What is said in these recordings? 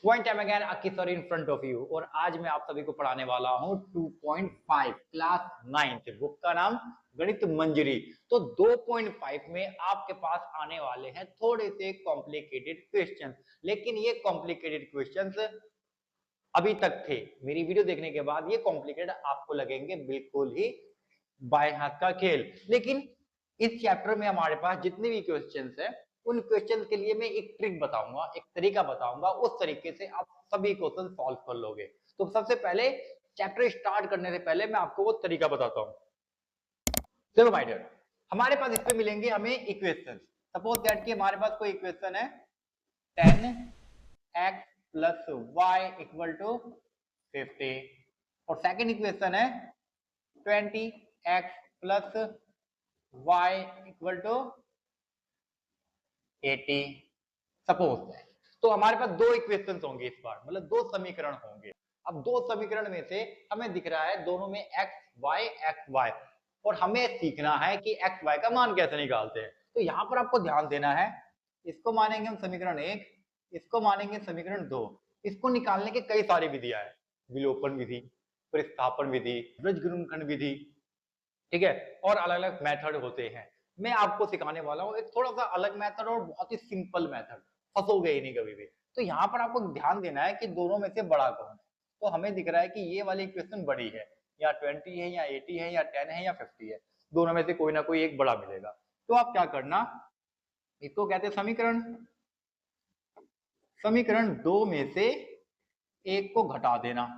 One time again Akki sir in front of you, और आज मैं आप सभी को पढ़ाने वाला हूँ 2.5 क्लास 9th बुक का नाम गणित मंजरी। तो 2.5 में आपके पास आने वाले हैं थोड़े से कॉम्प्लिकेटेड क्वेश्चंस, लेकिन ये कॉम्प्लिकेटेड क्वेश्चंस अभी तक थे, मेरी वीडियो देखने के बाद ये कॉम्प्लिकेटेड आपको लगेंगे बिल्कुल ही बाएं हाथ का खेल। लेकिन इस चैप्टर में हमारे पास जितने भी क्वेश्चंस हैं उन क्वेश्चन के लिए मैं एक ट्रिक बताऊंगा, एक तरीका बताऊंगा, उस तरीके से आप सभी क्वेश्चन सॉल्व कर लोगे। तो सबसे पहले चैप्टर स्टार्ट करने से पहले मैं आपको वो तरीका बताता हूँ। देखो माय डियर, हमारे पास इस पे मिलेंगे हमें इक्वेशन। सपोज दैट कि हमारे पास कोई इक्वेशन है 10x plus y equal to 50, और सेकेंड इक्वेशन है 20x plus y equal to 80 suppose है। तो हमारे पास दो इक्वेशन होंगे इस बार, मतलब दो समीकरण होंगे। अब दो समीकरण में से हमें दिख रहा है दोनों में एक्स वाई, और हमें सीखना है कि एक्स वाई का मान कैसे निकालते हैं। तो यहाँ पर आपको ध्यान देना है, इसको मानेंगे हम समीकरण 1, इसको मानेंगे समीकरण 2। इसको निकालने के कई सारी विधियां है, विलोपन विधि, प्रतिस्थापन विधि, वृत्तगुणनखंड विधि, ठीक है, और अलग अलग मेथड होते हैं। मैं आपको सिखाने वाला हूँ एक थोड़ा सा अलग मेथड और बहुत ही सिंपल मेथड, फंसोगे ही नहीं कभी भी। तो यहाँ पर आपको ध्यान देना है कि दोनों में से बड़ा कौन है। तो हमें दिख रहा है कि ये वाली इक्वेशन बड़ी है, या 20 है या 80 है या 10 है या 50 है, दोनों में से कोई ना कोई एक बड़ा मिलेगा। तो आप क्या करना, इसको कहते हैं समीकरण, समीकरण 2 में से एक को घटा देना।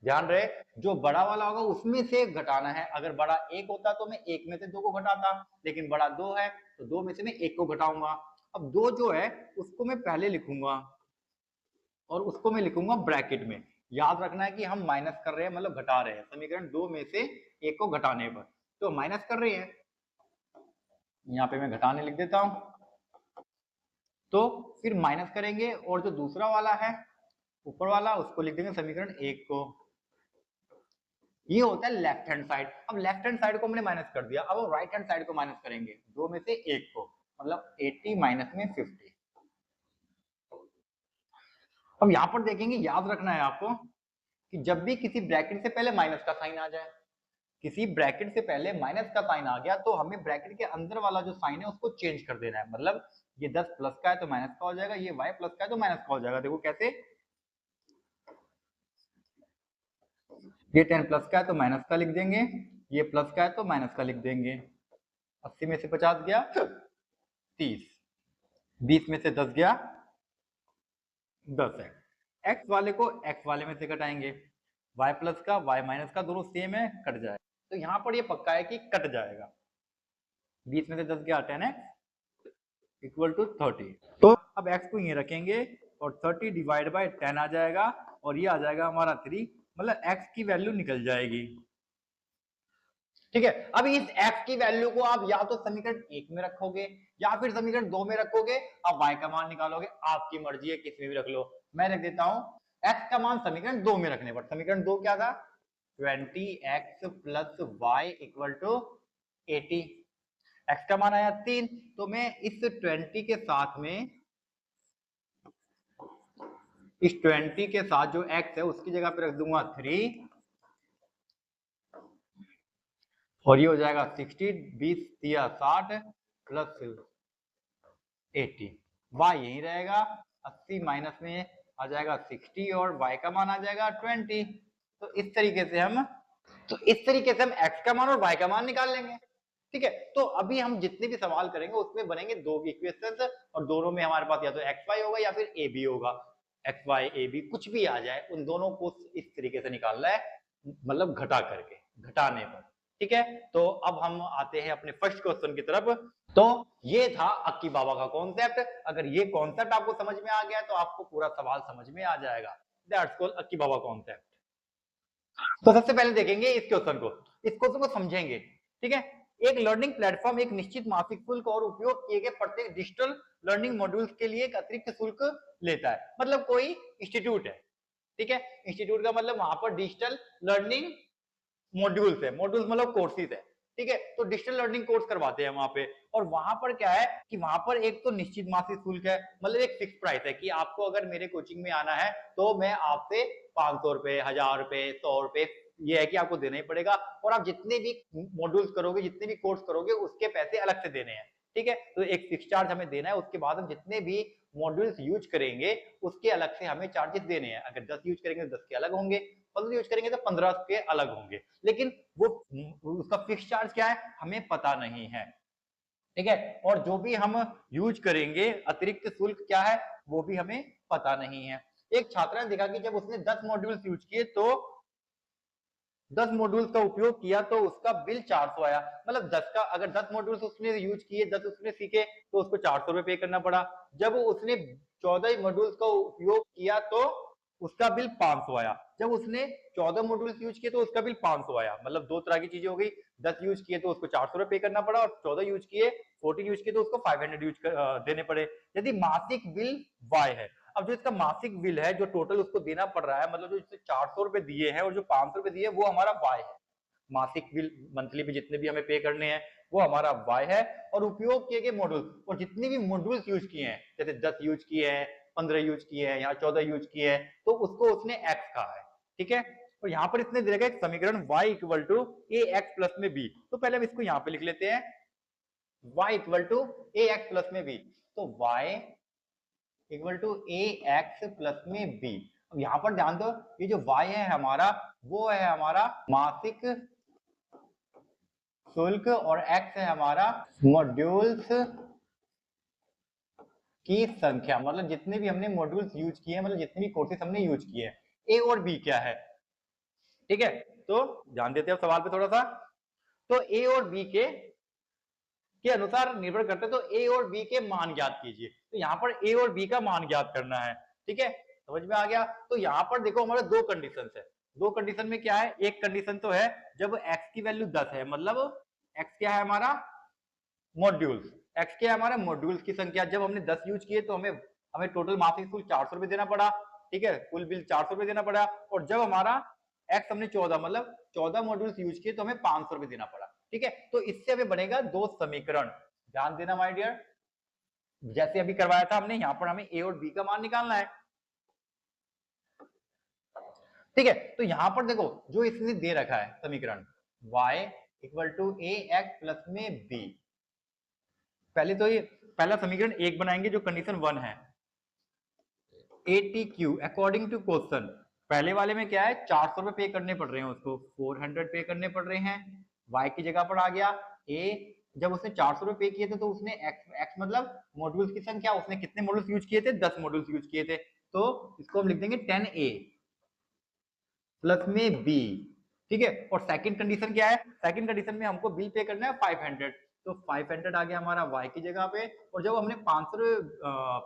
ध्यान रहे, जो बड़ा वाला होगा उसमें से एक घटाना है। अगर बड़ा एक होता तो मैं एक में से दो को घटाता, लेकिन बड़ा दो है तो दो में से मैं एक को घटाऊंगा। अब दो जो है उसको मैं पहले लिखूंगा और उसको मैं लिखूंगा ब्रैकेट में। याद रखना है कि हम माइनस कर रहे हैं, मतलब घटा रहे हैं, समीकरण 2 में से एक को घटाने पर तो माइनस कर रहे हैं, यहाँ पे मैं घटाने लिख देता हूं। तो फिर माइनस करेंगे और जो दूसरा वाला है ऊपर वाला उसको लिख देंगे समीकरण 1 को। ये होता है लेफ्ट हैंड साइड। अब लेफ्ट हैंड साइड को हमने माइनस कर दिया, अब राइट हैंड साइड को माइनस करेंगे, दो में से एक को, मतलब 80 माइनस में 50। अब यहां पर देखेंगे, याद रखना है आपको कि जब भी किसी ब्रैकेट से पहले माइनस का साइन आ जाए, किसी ब्रैकेट से पहले माइनस का साइन आ गया तो हमें ब्रैकेट के अंदर वाला जो साइन है उसको चेंज कर देना है। मतलब ये 10 प्लस का है तो माइनस का हो जाएगा, ये y प्लस का है तो माइनस का हो जाएगा। देखो कैसे, ये 10 प्लस का है तो माइनस का लिख देंगे, ये प्लस का है तो माइनस का लिख देंगे। 80 में से 50 गया 30, 20 में से 10 गया 10 है। x वाले को x वाले में से घटाएंगे, y प्लस का y माइनस का दोनों सेम है, कट जाए। तो यहाँ पर ये पक्का है कि कट जाएगा। 20 में से 10 गया 10x इक्वल टू 30। तो अब x को ये रखेंगे और 30 डिवाइड बाय 10 आ जाएगा, और ये आ जाएगा हमारा 3, मतलब x की वैल्यू निकल जाएगी। ठीक है, अब इस x की वैल्यू को आप या तो समीकरण 1 में रखोगे या फिर समीकरण 2 में रखोगे। अब y का मान निकालोगे, आपकी मर्जी है किस में भी रख लो। मैं रख देता हूं x का मान समीकरण 2 में रखने पर, समीकरण 2 क्या था, 20x plus y equal to 80। x का मान आया 3, तो मैं इस 20 के साथ में, इस 20 के साथ जो x है उसकी जगह पे रख दूंगा 3, और ये हो जाएगा 60, 20 दिया 60 प्लस 80, y यही रहेगा, 80 माइनस में आ जाएगा 60 और y का मान आ जाएगा 20। तो इस तरीके से हम x का मान और y का मान निकाल लेंगे। ठीक है, तो अभी हम जितने भी सवाल करेंगे उसमें बनेंगे दो इक्वेशंस, और दोनों में हमारे पास या तो एक्स वाई होगा या फिर ए बी होगा। एक्स वाई ए बी कुछ भी आ जाए, उन दोनों को इस तरीके से निकालना है, मतलब घटा करके, घटाने पर। ठीक है, तो अब हम आते हैं अपने फर्स्ट क्वेश्चन की तरफ। तो ये था अक्की बाबा का कॉन्सेप्ट। अगर ये कॉन्सेप्ट आपको समझ में आ गया तो आपको पूरा सवाल समझ में आ जाएगा। That's called Akki Baba concept. तो सबसे पहले देखेंगे इस क्वेश्चन को, इस क्वेश्चन को समझेंगे। ठीक है, एक लर्निंग प्लेटफॉर्म एक निश्चित मासिक शुल्क और उपयोग किए गए प्रत्येक डिजिटल लर्निंग मॉड्यूल्स के लिए एक अतिरिक्त शुल्क लेता है। मतलब कोई इंस्टीट्यूट है, ठीक है, इंस्टीट्यूट का मतलब वहां पर डिजिटल लर्निंग मॉड्यूल्स है, मॉड्यूल्स मतलब कोर्सेज है। ठीक है, तो डिजिटल लर्निंग कोर्स करवाते हैं वहां पे, और वहां पर क्या है कि वहां पर एक तो निश्चित मासिक शुल्क है, मतलब एक फिक्स प्राइस है कि आपको अगर मेरे कोचिंग में आना है तो मैं आपसे 500 रुपए, 1000 रुपए, 100 रुपए, ये है कि आपको देना ही पड़ेगा। और आप जितने भी मॉड्यूल्स करोगे, जितने भी कोर्स करोगे, उसके पैसे अलग से देने हैं, ठीक है। तो एक फिक्स चार्ज हमें देना है, उसके बाद हम जितने भी मॉड्यूल्स यूज करेंगे उसके अलग से हमें चार्जेस देने हैं। अगर 10 यूज करेंगे तो 10 के अलग होंगे, 15 यूज करेंगे तो 15 के अलग होंगे, लेकिन वो उसका फिक्स चार्ज क्या है हमें पता नहीं है, ठीक है। और जो भी हम यूज करेंगे अतिरिक्त शुल्क क्या है वो भी हमें पता नहीं है। एक छात्र ने देखा कि जब उसने 10 मॉड्यूल्स यूज किए तो 10 मॉड्यूल्स का उपयोग किया तो उसका बिल 400 आया। मतलब 10 का अगर 10 मॉड्यूल्स उसने यूज किए, 10 उसने सीखे तो उसको 400 रुपए पे करना पड़ा। जब उसने 14 मॉड्यूल्स का उपयोग किया तो उसका बिल 500 आया। जब उसने 14 मॉड्यूल्स यूज किए तो उसका बिल 500 आया। मतलब दो तरह की चीजें हो गई, 10 यूज किए तो उसको 400 रुपए पे करना पड़ा, और 14 यूज किए, 14 यूज किए तो उसको 500 देने पड़े। यदि मासिक बिल Y है, अब जो इसका मासिक बिल है, जो टोटल उसको देना पड़ रहा है, मतलब जो इससे 400 रुपए दिए हैं और जो 500 रुपए दिए, वो हमारा Y है। मासिक बिल, मंथली पे जितने भी हमें पे करने हैं वो हमारा Y है। और उपयोग किए गए मॉड्यूल, और जितने भी मॉड्यूल्स यूज किए हैं, जैसे 10 यूज किए हैं, 15 यूज किए हैं, यहाँ 14 यूज किए हैं, तो उसको उसने X कहा है, ठीक है। तो यहाँ पर इसने दिया एक समीकरण y equal to a x plus में b। तो पहले हम इसको यहाँ पे लिख लेते हैं, y equal to a x plus में b। तो y equal to a x plus में बी। अब यहां पर ध्यान दो, ये जो y है हमारा, वो है हमारा मासिक शुल्क, और x है हमारा मॉड्यूल्स की संख्या, मतलब जितने भी हमने मॉड्यूल्स यूज किए हैं, मतलब जितने भी कोर्सेज हमने यूज किए हैं। a और b क्या है, ठीक है। तो ध्यान देते हैं सवाल पे थोड़ा सा। तो a और b के अनुसार निर्भर करते हैं, तो a और b के मान ज्ञात कीजिए। तो यहाँ पर a और b का मान ज्ञात करना है, ठीक है, समझ में आ गया। तो यहाँ पर देखो हमारे दो कंडीशन है। दो कंडीशन में क्या है, एक कंडीशन तो है जब x की वैल्यू 10 है, मतलब x क्या है हमारा मॉड्यूल्स, x क्या है हमारा मॉड्यूल्स की संख्या। जब हमने 10 यूज किए तो हमें टोटल मासिक शुल्क 400 रुपए देना पड़ा, ठीक है, कुल बिल 400 रुपए देना पड़ा। और जब हमारा x हमने 14, मतलब 14 मॉड्यूल्स यूज किए तो हमें 500 रुपए देना पड़ा, ठीक है। तो इससे हमें बनेगा दो समीकरण। ध्यान देना माय डियर, जैसे अभी करवाया था हमने, यहाँ पर हमें a और b का मान निकालना है, ठीक है। तो यहाँ पर देखो जो इसने दे रखा है समीकरण y equal to a x plus में b। पहले तो ये पहला समीकरण एक बनाएंगे जो कंडीशन 1 है, ATQ अकॉर्डिंग टू क्वेश्चन। पहले वाले में क्या है 400 रुपए पे करने पड़ रहे हैं, उसको 400 पे करने पड़ रहे हैं, y की जगह पर आ गया a। जब उसने 400 रुपए पे किए थे तो उसने x मतलब मॉड्यूल्स की संख्या, उसने कितने मॉड्यूल्स यूज किए थे, 10 मॉड्यूल्स यूज किए थे। तो इसको हम लिख देंगे 10a प्लस में b, ठीक है। और सेकंड कंडीशन क्या है, सेकंड कंडीशन में हमको बिल पे करना है 500, तो 500 आ गया हमारा y की जगह पे। और जब हमने 500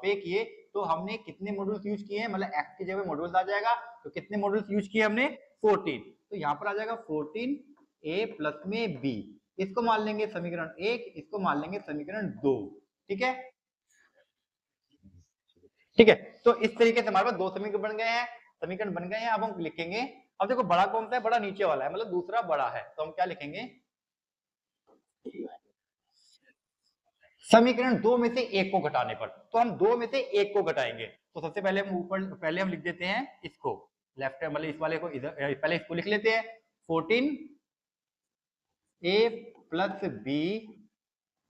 पे किए तो हमने कितने मॉड्यूल्स यूज किए हैं, मतलब x की जगह मॉड्यूल्स आ जाएगा, तो कितने मॉड्यूल्स यूज किए हमने 14, तो यहाँ पर आ जाएगा 14a प्लस में b। इसको मान लेंगे समीकरण 1, इसको मान लेंगे समीकरण 2, ठीक है, ठीक है। तो इस तरीके से हमारे पास दो समीकरण बन गए हैं, समीकरण बन गए हैं। अब हम लिखेंगे, अब देखो बड़ा कौन सा है, बड़ा नीचे वाला है, मतलब दूसरा बड़ा है, तो हम क्या लिखेंगे, समीकरण दो में से एक को घटाने पर। तो हम दो में से एक को घटाएंगे, तो सबसे पहले हम ऊपर पहले हम लिख देते हैं इसको लेफ्ट, मतलब इस वाले को इधर, पहले इसको लिख लेते हैं 14a plus b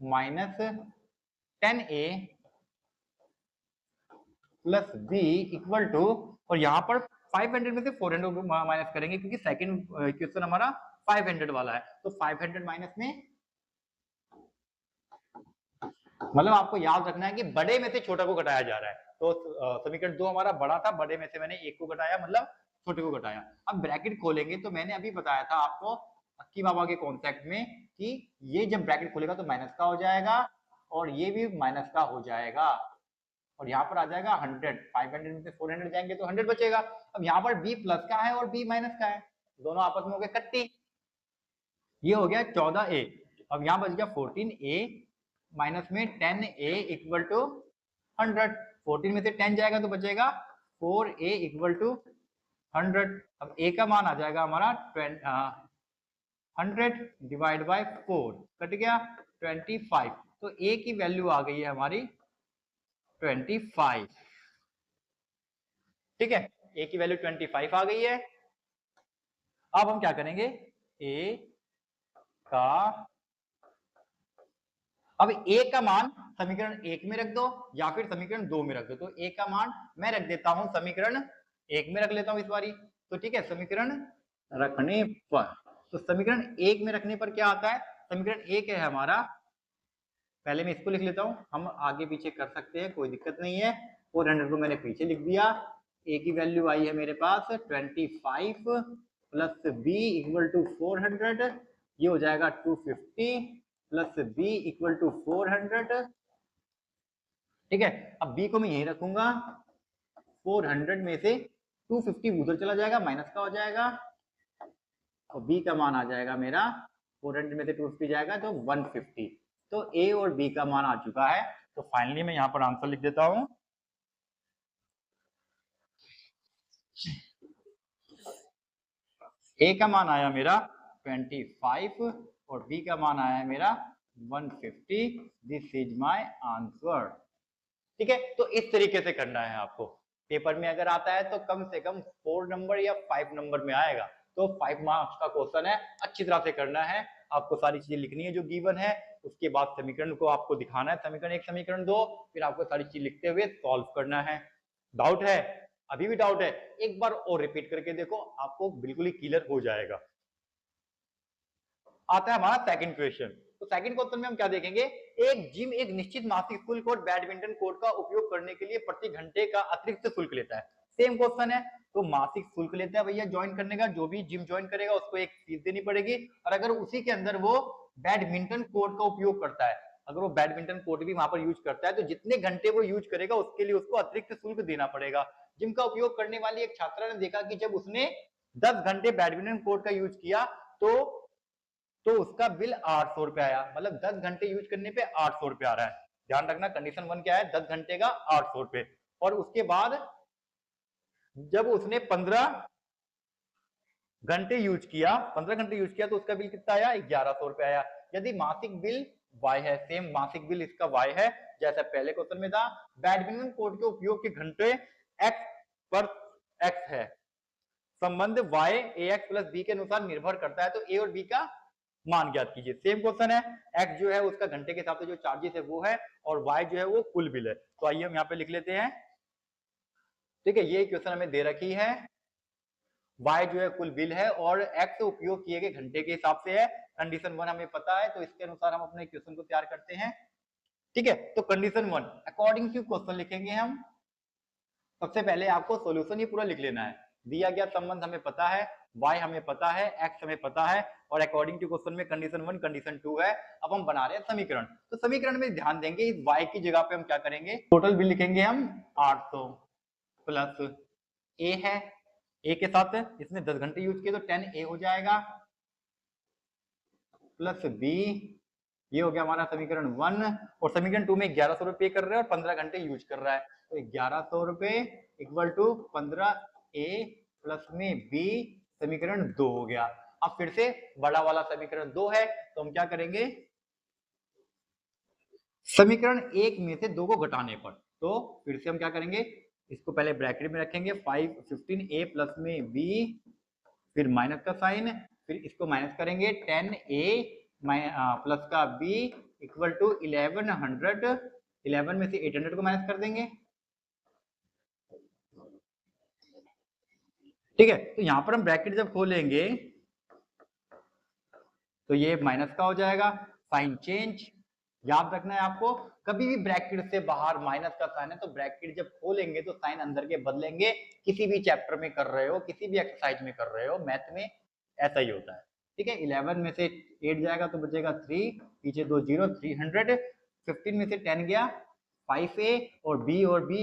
minus 10a plus b equal to, और यहाँ पर 500 में से 400 माइनस करेंगे क्योंकि सेकंड क्वेश्चन हमारा 500 वाला है। तो 500 माइनस में, मतलब आपको याद रखना है कि बड़े में से छोटा को घटाया जा रहा है। तो समीकरण 2 हमारा बड़ा था, बड़े में से मैंने एक को घटाया, मतलब छोटे को घटाया। अब ब्रैकेट खोलेंगे तो मैंने अभी बताया था आपको अक्की बाबा के कॉन्सेप्ट में कि ये जब ब्रैकेट खोलेगा तो माइनस का हो जाएगा और ये भी माइनस का हो जाएगा, और यहाँ पर आ जाएगा 100, 500 में से 400 जाएंगे तो 100 बचेगा। अब यहाँ पर b प्लस का है और b माइनस का है, दोनों आपस में हो गए कट्टी, ये हो गया 14a। अब यहाँ बच गया 14a माइनस में 10a इक्वल टू 100। 14 में से 10 जाएगा तो बचेगा 4a इक्वल टू 100। अब a का मान आ जाएगा हमारा 100 डिवाइड बाय 4, कट गया 25। तो ए की वैल्यू आ गई है हमारी 25। ठीक है, ए की वैल्यू 25 आ गई है। अब हम क्या करेंगे, ए का, अब ए का मान समीकरण 1 में रख दो या फिर समीकरण 2 में रख दो। तो ए का मान मैं रख देता हूं समीकरण 1 में रख लेता हूं इस बारी। तो ठीक है, समीकरण रखने पर, तो समीकरण 1 में रखने पर क्या आता है, समीकरण 1 है हमारा, पहले मैं इसको लिख लेता हूं, हम आगे पीछे कर सकते हैं, कोई दिक्कत नहीं है। 400 को मैंने पीछे लिख दिया। ए की वैल्यू आई है मेरे पास 25 प्लस बी इक्वल टू 400, ये हो जाएगा 250 प्लस बी इक्वल टू 400। ठीक है, अब बी को मैं यही रखूंगा, 400 में से 250 उधर चला जाएगा, माइनस का हो जाएगा, और बी का मान आ जाएगा मेरा 400 में से 250 जाएगा तो 150। तो ए और बी का मान आ चुका है। तो फाइनली मैं यहां पर आंसर लिख देता हूं, ए का मान आया मेरा 25 और बी का मान आया मेरा 150। This is my answer. ठीक है, तो इस तरीके से करना है आपको। पेपर में अगर आता है तो कम से कम 4 नंबर या 5 नंबर में आएगा। तो 5 मार्क्स का क्वेश्चन है, अच्छी तरह से करना है आपको, सारी चीजें लिखनी है जो गिवन है, उसके बाद समीकरण को आपको दिखाना है, समीकरण 1 समीकरण 2, फिर आपको सारी चीज लिखते हुए सॉल्व करना है। डाउट है, अभी भी डाउट है, एक बार और रिपीट करके देखो, आपको बिल्कुल ही क्लियर हो जाएगा। आता है हमारा सेकंड क्वेश्चन। तो सेकंड क्वेश्चन में हम क्या देखेंगे, एक जिम एक निश्चित मासिक शुल्क और बैडमिंटन कोर्ट का उपयोग करने के लिए प्रति घंटे का अतिरिक्त शुल्क लेता है। सेम क्वेश्चन है, तो मासिक शुल्क लेता है भैया ज्वाइन करने का, जो भी जिम ज्वाइन करेगा उसको एक फीस देनी पड़ेगी, और अगर उसी के अंदर वो बैडमिंटन कोर्ट का उपयोग करता है, अगर वो बैडमिंटन कोर्ट भी वहां पर यूज करता है, तो जितने घंटे वो यूज करेगा उसके लिए उसको अतिरिक्त शुल्क देना पड़ेगा। जिम का उपयोग करने वाली एक छात्रा ने देखा कि जब उसने 10 घंटे बैडमिंटन कोर्ट का यूज किया तो उसका बिल 800 रुपए आया, मतलब 10 घंटे यूज करने पे 800 रुपए आ रहा है। ध्यान रखना, कंडीशन 1 क्या है, 10 घंटे का 800 रुपए। और उसके बाद जब उसने 15 घंटे यूज किया, 15 घंटे यूज किया, तो उसका बिल कितना आया, 1100 रुपए आया। यदि मासिक बिल वाई है, सेम मासिक बिल इसका वाई है जैसा पहले क्वेश्चन में था, बैडमिंटन कोर्ट के उपयोग के घंटे एक्स पर एक्स है, संबंध y ax प्लस b के अनुसार निर्भर करता है, तो a और b का मान ज्ञात कीजिए। सेम क्वेश्चन है, x जो है उसका घंटे के हिसाब से जो चार्जेस है वो है, और y जो है वो कुल बिल है। तो आइए हम यहाँ पे लिख लेते हैं। ठीक है, ये क्वेश्चन हमें दे रखी है, y जो है कुल बिल है और x उपयोग किए गए घंटे के हिसाब से है। कंडीशन 1 हमें पता है, तो इसके अनुसार हम अपने क्वेश्चन को तैयार करते हैं। ठीक है, तो कंडीशन 1 अकॉर्डिंग टू क्वेश्चन लिखेंगे हम। सबसे पहले आपको सॉल्यूशन ही पूरा लिख लेना है। दिया गया संबंध हमें पता है, y हमें पता है, x हमें पता है, और अकॉर्डिंग टू क्वेश्चन में कंडीशन 1 कंडीशन 2 है। अब हम बना रहे हैं समीकरण। तो समीकरण में ध्यान देंगे, इस y की जगह पे हम क्या करेंगे, टोटल बिल लिखेंगे हम 800 प्लस a है, a के साथ इसने 10 घंटे यूज किए तो 10a हो जाएगा, प्लस b, ये हो गया हमारा समीकरण 1। और समीकरण 2 में 1100 रुपये कर रहे हैं और 15 घंटे यूज कर रहा है, तो 1100 रुपये इक्वल टू 15a प्लस में b, समीकरण 2 हो गया। अब फिर से बड़ा वाला समीकरण 2 है, तो हम क्या करेंगे, समीकरण 1 में से 2 को घटाने पर, तो फिर से हम क्या करेंगे, इसको पहले ब्रैकेट में रखेंगे, 15a प्लस में b, फिर माइनस का साइन, फिर इसको माइनस करेंगे, 10a प्लस का b इक्वल टू 1100, 11 में से 800 को माइनस कर देंगे। ठीक है, तो यहां पर हम ब्रैकेट जब खोलेंगे तो ये माइनस का हो जाएगा, साइन चेंज, याद रखना है आपको, कभी भी ब्रैकेट से बाहर माइनस का साइन है तो ब्रैकेट जब खोलेंगे तो साइन अंदर के बदलेंगे। किसी भी चैप्टर में कर रहे हो, किसी भी एक्सरसाइज में कर रहे हो, मैथ में ऐसा ही होता है। ठीक है, 11 में से 8 जाएगा तो बचेगा 3, पीछे 2 0, 300, 15 में से 10 गया 5a, और b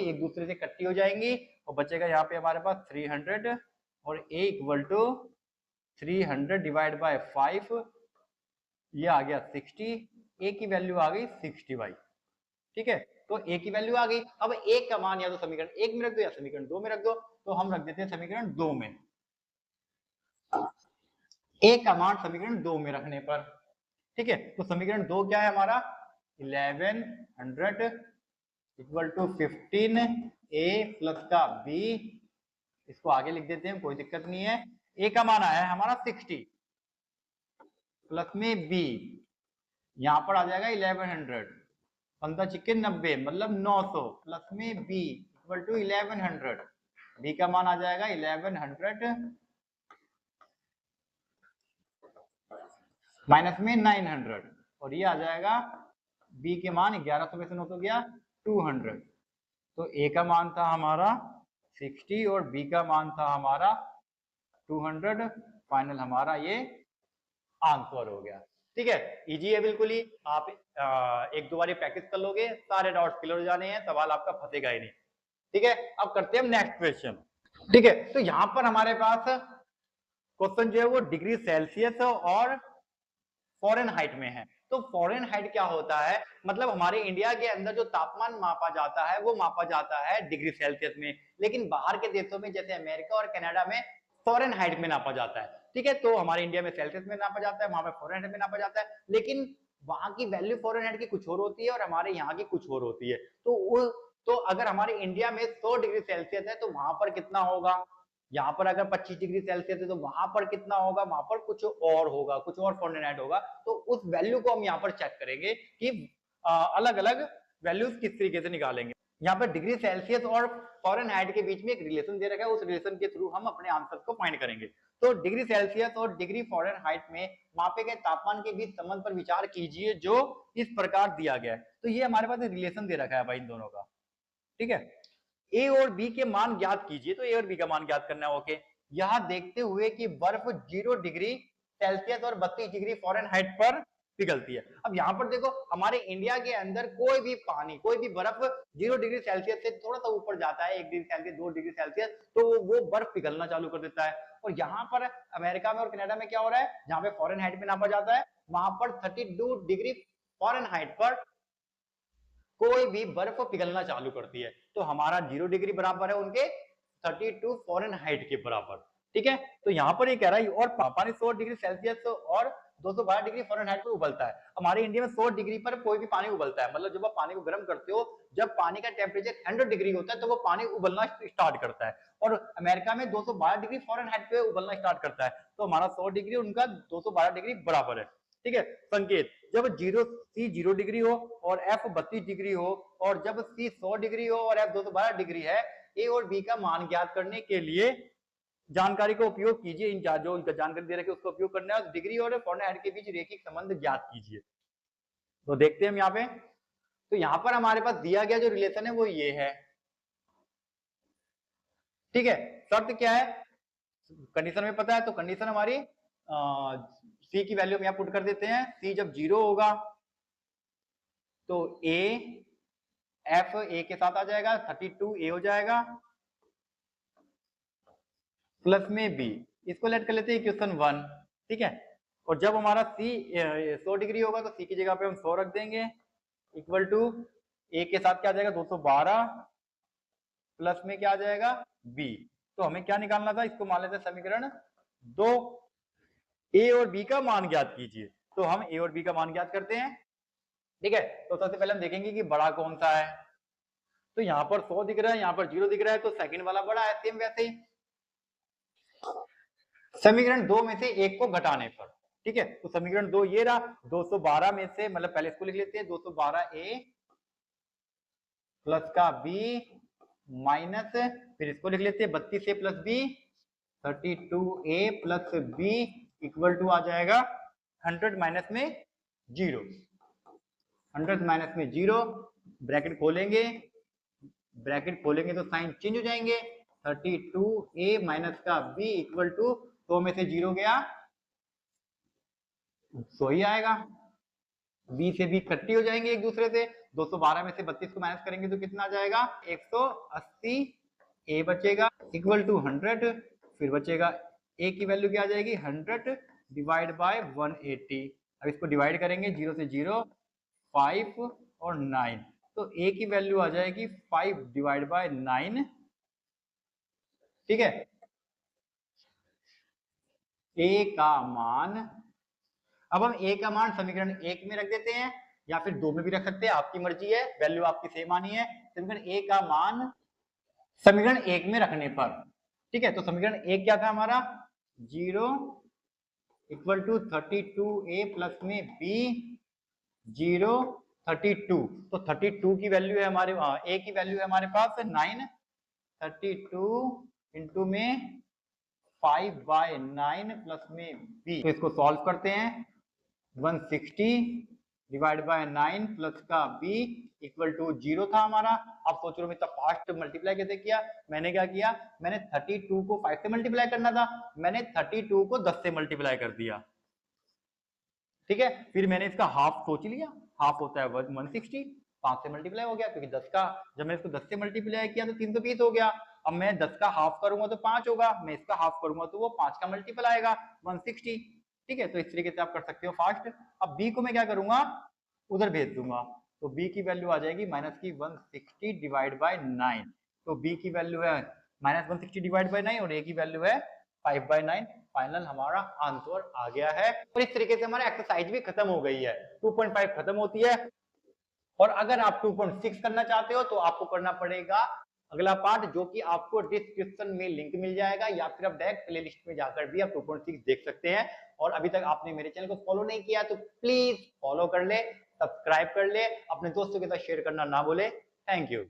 एक दूसरे से इकट्ठी हो जाएंगी, और बचेगा यहाँ पे हमारे पास 300, और a equal to 300 divide by 5, ये आ गया 60, a की वैल्यू आ गई 60y। ठीक है, तो a की वैल्यू आ गई। अब a का मान या तो समीकरण 1 में रख दो या समीकरण 2 में रख दो, तो हम रख देते हैं समीकरण 2 में। a का मान समीकरण 2 में रखने पर, ठीक है, तो समीकरण 2 क्या है हमारा, 1100 इक्वल टू 15 ए प्लस का बी, इसको आगे लिख देते हैं, कोई दिक्कत नहीं है। ए का मान आया है हमारा 60 प्लस में बी, यहां पर आ जाएगा 1100, 15 चिक्के 90 मतलब 900 प्लस में बी इक्वल टू 1100, बी का मान आ जाएगा 1100 माइनस में 900, और ये आ जाएगा बी के मान 1100 में से 900 गया 200, तो ए का मान था हमारा 60 और बी का मान था हमारा 200, फाइनल हमारा ये आंसर हो गया। ठीक है, इजी है बिल्कुल ही, आप एक दो बार प्रैक्टिस कर लोगे, सारे डाउट्स क्लियर हो जाने हैं, सवाल आपका फंसेगा ही नहीं। ठीक है, अब करते हैं हम नेक्स्ट क्वेश्चन। ठीक है, तो यहां पर हमारे पास क्वेश्चन जो है वो डिग्री सेल्सियस और फॉरेन हाइट में है। तो फॉरेन हाइट क्या होता है, मतलब हमारे इंडिया के अंदर जो तापमान मापा जाता है वो मापा जाता है डिग्री सेल्सियस में, लेकिन बाहर के देशों में जैसे अमेरिका और कनाडा में फॉरेन हाइट में नापा जाता है। ठीक है, तो हमारे इंडिया में सेल्सियस में नापा जाता है, वहां पे फॉरेन हाइट में नापा जाता है, लेकिन वहां की वैल्यू फॉरेन हाइट की कुछ और होती है और हमारे यहाँ की कुछ और होती है। तो अगर हमारे इंडिया में 100 डिग्री सेल्सियस है तो वहां पर कितना होगा, यहाँ पर अगर 25 डिग्री सेल्सियस है तो वहां पर कितना होगा, वहां पर कुछ और होगा, कुछ और फॉरेनहाइट होगा। तो उस वैल्यू को हम यहाँ पर चेक करेंगे कि अलग अलग वैल्यूज किस तरीके से निकालेंगे। यहाँ पर डिग्री सेल्सियस और फॉरेनहाइट के बीच में एक रिलेशन दे रखा है, उस रिलेशन के थ्रू हम अपने आंसर को फाइंड करेंगे। तो डिग्री सेल्सियस और डिग्री फॉरेनहाइट में मापे गए तापमान के बीच संबंध पर विचार कीजिए जो इस प्रकार दिया गया है। तो ये हमारे पास रिलेशन दे रखा है भाई इन दोनों का। ठीक है, ए और बी के मान ज्ञात कीजिए, तो ए और बी का मान ज्ञात करना है। ओके, यह देखते हुए कि बर्फ 0 डिग्री सेल्सियस और 32 डिग्री फॉरेनहाइट पर पिघलती है। अब यहाँ पर देखो, हमारे इंडिया के अंदर कोई भी पानी, कोई भी बर्फ 0 डिग्री सेल्सियस से थोड़ा सा ऊपर जाता है, 1 डिग्री सेल्सियस 2 डिग्री सेल्सियस, तो वो बर्फ पिघलना चालू कर देता है। और यहाँ पर अमेरिका में और कनाडा में क्या हो रहा है, जहाँ पे फॉरेनहाइट में नापा जाता है वहां पर 32 डिग्री फॉरेनहाइट पर कोई भी बर्फ पिघलना चालू करती है। तो हमारा 0 डिग्री बराबर है उनके 32 फॉरेनहाइट के बराबर। ठीक है, तो यहाँ पर ये कह रहा है और पानी 100 डिग्री सेल्सियस और 212 डिग्री फॉरेनहाइट पर उबलता है। हमारे इंडिया में 100 डिग्री पर कोई भी पानी उबलता है, मतलब जब आप पानी को गर्म करते हो, जब पानी का टेम्परेचर 100 डिग्री होता है तो वो पानी उबलना स्टार्ट करता है, और अमेरिका में 212 डिग्री फॉरेनहाइट पे उबलना स्टार्ट करता है। तो हमारा 100 डिग्री उनका 212 डिग्री बराबर है। ठीक है, संकेत, जब सी 0 डिग्री हो और एफ 32 डिग्री हो, और जब सी 100 डिग्री हो और एफ 212 डिग्री है, ए और बी का मान ज्ञात करने के लिए जानकारी का उपयोग कीजिए। इन जो जानकारी दे रखे उसका उपयोग करना है, डिग्री और फॉरेनहाइट के बीच रेखिक संबंध ज्ञात कीजिए। तो देखते हैं हम यहाँ पे, तो यहाँ पर हमारे पास दिया गया जो रिलेशन है वो ये है। ठीक है, शर्त क्या है, कंडीशन में पता है, तो कंडीशन हमारी सी की वैल्यू हम यहाँ पुट कर देते हैं। सी जब 0 होगा तो ए एफ ए के साथ आ जाएगा, 32 ए हो जाएगा प्लस में बी, इसको लेट कर लेते हैं इक्वेशन 1। ठीक है, और जब हमारा सी 100 डिग्री होगा तो सी की जगह पे हम 100 रख देंगे, इक्वल टू ए के साथ क्या आ जाएगा 212 प्लस में क्या आ जाएगा बी। तो हमें क्या निकालना था, इसको मान लेते हैं समीकरण 2। ए और बी का मान ज्ञात कीजिए, तो हम ए और बी का मान ज्ञात करते हैं। ठीक है, तो सबसे पहले हम देखेंगे कि बड़ा कौन सा है। तो यहाँ पर 100 दिख रहा है, यहाँ पर 0 दिख रहा है, तो सेकंड वाला बड़ा है। सेम वैसे ही समीकरण 2 में से एक को घटाने पर, ठीक है, तो समीकरण 2 ये रहा, 212 में से, मतलब पहले इसको लिख लेते हैं, 212 ए प्लस का बी माइनस, फिर इसको लिख लेते हैं 32 A plus B, 32 A plus B equal to आ जाएगा 100 माइनस में 0, 100 माइनस में 0, ब्रैकेट खोलेंगे, ब्रैकेट खोलेंगे तो साइन चेंज हो जाएंगे, 32 ए माइनस का बी इक्वल टू 100 में से 0 गया 100 ही आएगा, बी से बी इकट्ठी हो जाएंगे एक दूसरे से, 212 में से 32 को माइनस करेंगे तो कितना आ जाएगा 180, ए बचेगा इक्वल टू 100, फिर बचेगा ए की वैल्यू क्या आ जाएगी 100 डिवाइड बाय 180। अब इसको डिवाइड करेंगे 0 से 0, 5 और 9, तो ए की वैल्यू आ जाएगी 5 डिवाइड बाय 9। ठीक है, ए का मान, अब हम ए का मान समीकरण 1 में रख देते हैं, या फिर 2 में भी रख सकते हैं, आपकी मर्जी है, वैल्यू आपकी सेम आनी है। समीकरण ए का मान समीकरण 1 में रखने पर, ठीक है। तो समीकरण 1 क्या था हमारा, 0 इक्वल टू 32a प्लस में b 0 32, तो 32 की वैल्यू है हमारे, a की वैल्यू है हमारे पास 9, 32 इंटू में 5/9 प्लस में b, तो इसको सॉल्व करते हैं। 160 डिवाइड बाय 9 प्लस का b इक्वल टू 0 था हमारा। अब सोच रहे हो इतना फास्ट मल्टीप्लाई कैसे किया, मैंने क्या किया, मैंने 32 को 5 से मल्टीप्लाई करना था, मैंने 32 को 10 से मल्टीप्लाई कर दिया, ठीक है। फिर मैंने इसका हाफ सोच लिया, हाफ होता है 160, 5 से मल्टीप्लाई हो गया, क्योंकि 10 का, जब मैंने इसको 10 से मल्टीप्लाई किया तो 320 हो गया। अब मैं 10 का हाफ करूंगा तो 5 होगा, मैं इसका हाफ करूंगा तो वो 5 का मल्टीपल आएगा 160, ठीक है। तो इस तरीके से आप कर सकते हो फास्ट। अब b को मैं क्या करूंगा, उधर भेज दूंगा, तो b की वैल्यू आ जाएगी माइनस की 160 डिवाइड बाय 9, तो b की वैल्यू है माइनस 160 डिवाइड बाय 9 और a की वैल्यू है 5/9। फाइनल हमारा आंसर आ गया है। और इस तरीके से हमारा एक्सरसाइज भी खत्म हो गई है, 2.5 खत्म होती है। और अगर आप 2.6 करना चाहते हो तो आपको करना पड़ेगा अगला पार्ट, जो कि आपको डिस्क्रिप्शन में लिंक मिल जाएगा, या फिर आप डायरेक्ट प्लेलिस्ट में जाकर भी आप 2.6 देख सकते हैं। और अभी तक आपने मेरे चैनल को फॉलो नहीं किया तो प्लीज फॉलो कर ले, सब्सक्राइब कर ले, अपने दोस्तों के साथ शेयर करना ना भूले। Thank you.